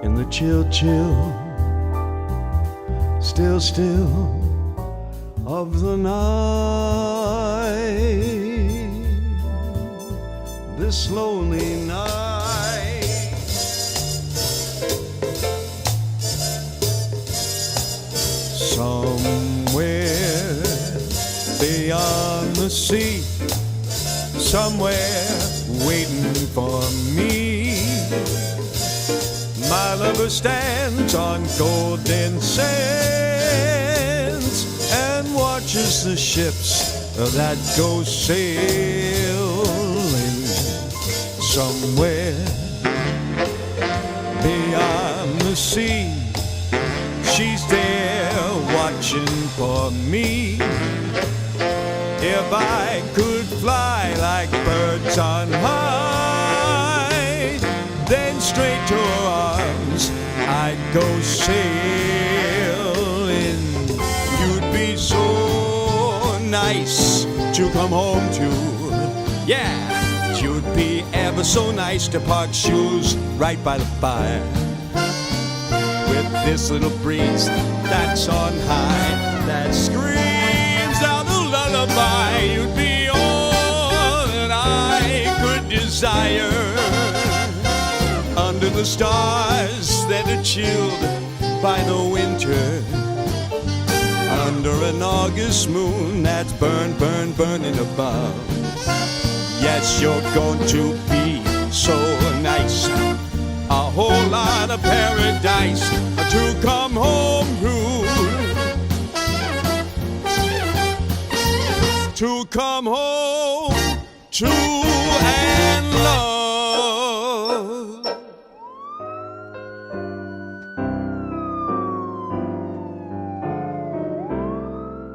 in the chill, still of the night, this lonely night. Somewhere beyond the sea, somewhere waiting for me, my lover stands on golden sands and watches the ships that go sailing. Somewhere beyond the sea, she's there watching for me. If I could fly like birds on high, then straight to her arms I'd go sailing. You'd be so nice to come home to. Yeah, you'd be ever so nice to park shoes right by the fire, with this little breeze that's on high, that screams out a lullaby. You'd be all that I could desire, under the stars that are chilled by the winter, under an August moon that's burning above. Yes, you're going to be so nice, a whole lot of paradise to come home to come home to and love.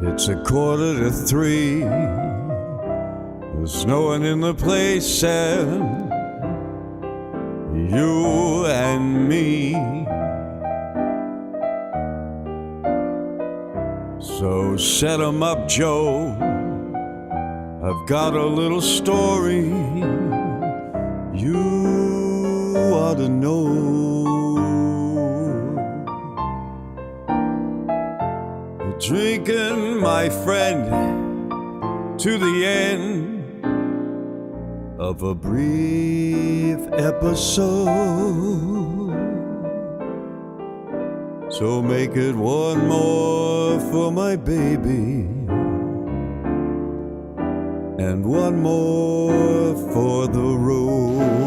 It's 2:45, it's snowing in the place, and you and me. So set 'em up, Joe, I've got a little story you ought to know. Drinking, my friend, to the end of a brief episode. So make it one more for my baby, and one more for the road.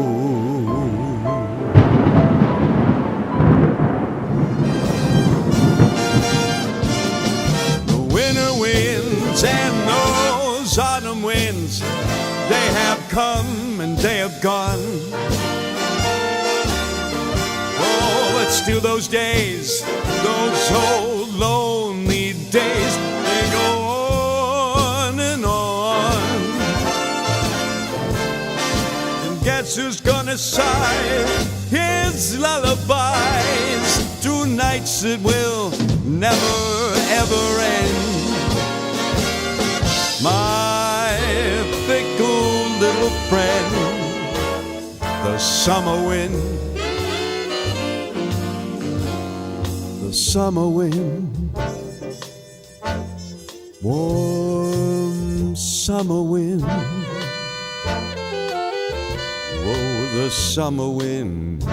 The winter winds and those autumn winds, they have come and they have gone. Oh, but still those days, those old lonely days, they go on and on. And guess who's gonna sigh his lullabies? 2 nights that will never ever end. My fickle little friend, the summer wind, the summer wind, warm summer wind. Oh, the summer wind.